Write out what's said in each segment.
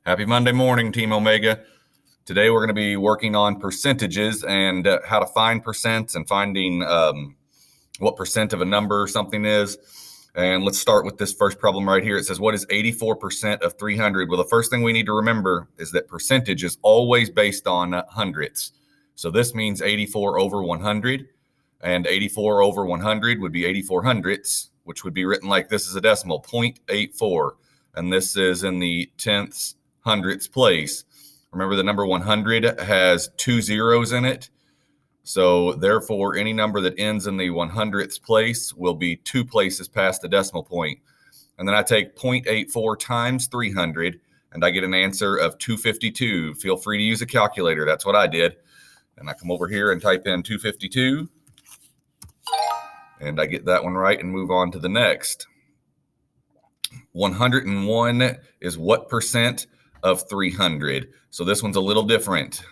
Happy Monday morning, Team Omega. Today we're going to be working on percentages and how to find percents and finding what percent of a number something is. And let's start with this first problem right here. It says, what is 84% of 300? Well, the first thing we need to remember is that percentage is always based on hundredths. So this means 84 over 100, and 84 over 100 would be 84 hundredths, which would be written like this as a decimal, 0.84. And this is in the tenths, hundredths place. Remember, the number 100 has 2 zeros in it. So therefore, any number that ends in the 100ths place will be 2 places past the decimal point. And then I take 0.84 times 300, and I get an answer of 252. Feel free to use a calculator. That's what I did. And I come over here and type in 252. And I get that one right and move on to the next. 101 is what percent of 300? So this one's a little different.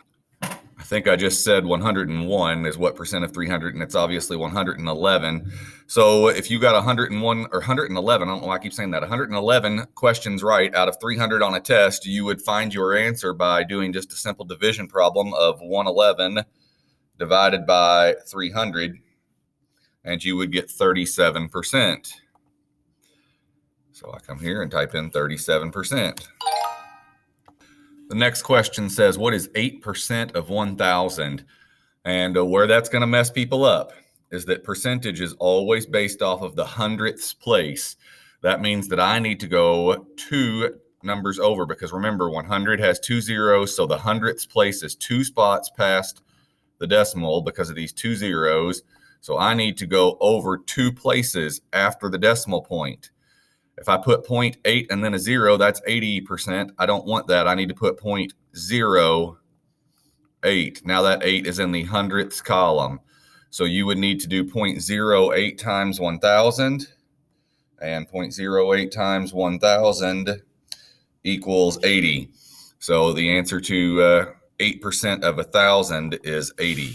I think I just said 101 is what percent of 300, and it's obviously 111. So if you got 101 or 111, I don't know why I keep saying that, 111 questions right out of 300 on a test, you would find your answer by doing just a simple division problem of 111 divided by 300, and you would get 37%. So I come here and type in 37%. The next question says, what is 8% of 1,000? And where that's going to mess people up is that percentage is always based off of the hundredths place. That means that I need to go 2 numbers over, because remember, 100 has 2 zeros, so the hundredths place is 2 spots past the decimal because of these 2 zeros. So I need to go over 2 places after the decimal point. If I put 0.8 and then a 0, that's 80%. I don't want that. I need to put 0.08. Now that 8 is in the hundredths column. So you would need to do 0.08 times 1,000. And 0.08 times 1,000 equals 80. So the answer to 8% of 1,000 is 80.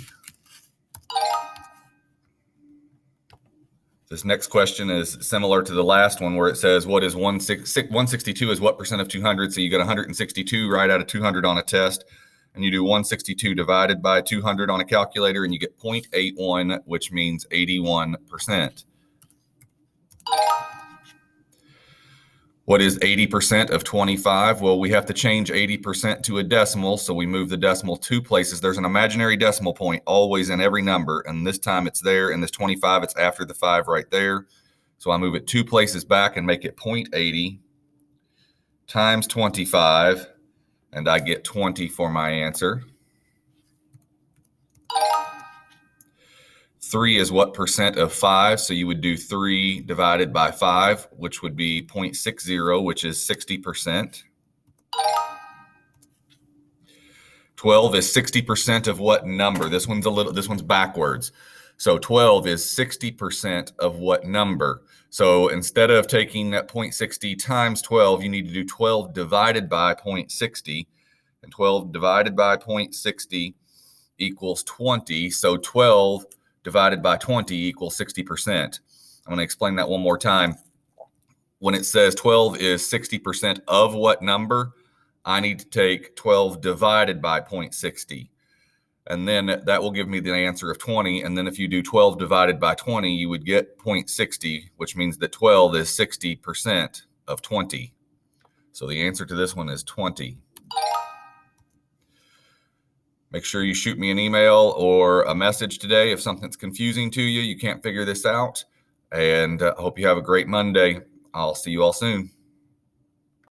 This next question is similar to the last one, where it says, what is 162 is what percent of 200? So you get 162 right out of 200 on a test, and you do 162 divided by 200 on a calculator, and you get 0.81, which means 81%. What is 80% of 25? Well, we have to change 80% to a decimal, so we move the decimal 2 places. There's an imaginary decimal point always in every number, and this time it's there. In this 25, it's after the 5 right there. So I move it 2 places back and make it 0.80 times 25, and I get 20 for my answer. 3 is what percent of 5? So you would do 3 divided by 5, which would be 0.60, which is 60%. 12 is 60% of what number? This one's backwards. So 12 is 60% of what number? So instead of taking that 0.60 times 12, you need to do 12 divided by 0.60. And 12 divided by 0.60 equals 20. So 12 divided by 20 equals 60%. I'm going to explain that one more time. When it says 12 is 60% of what number, I need to take 12 divided by 0.60. And then that will give me the answer of 20. And then if you do 12 divided by 20, you would get 0.60, which means that 12 is 60% of 20. So the answer to this one is 20. Make sure you shoot me an email or a message today if something's confusing to you, you can't figure this out. And I hope you have a great Monday. I'll see you all soon.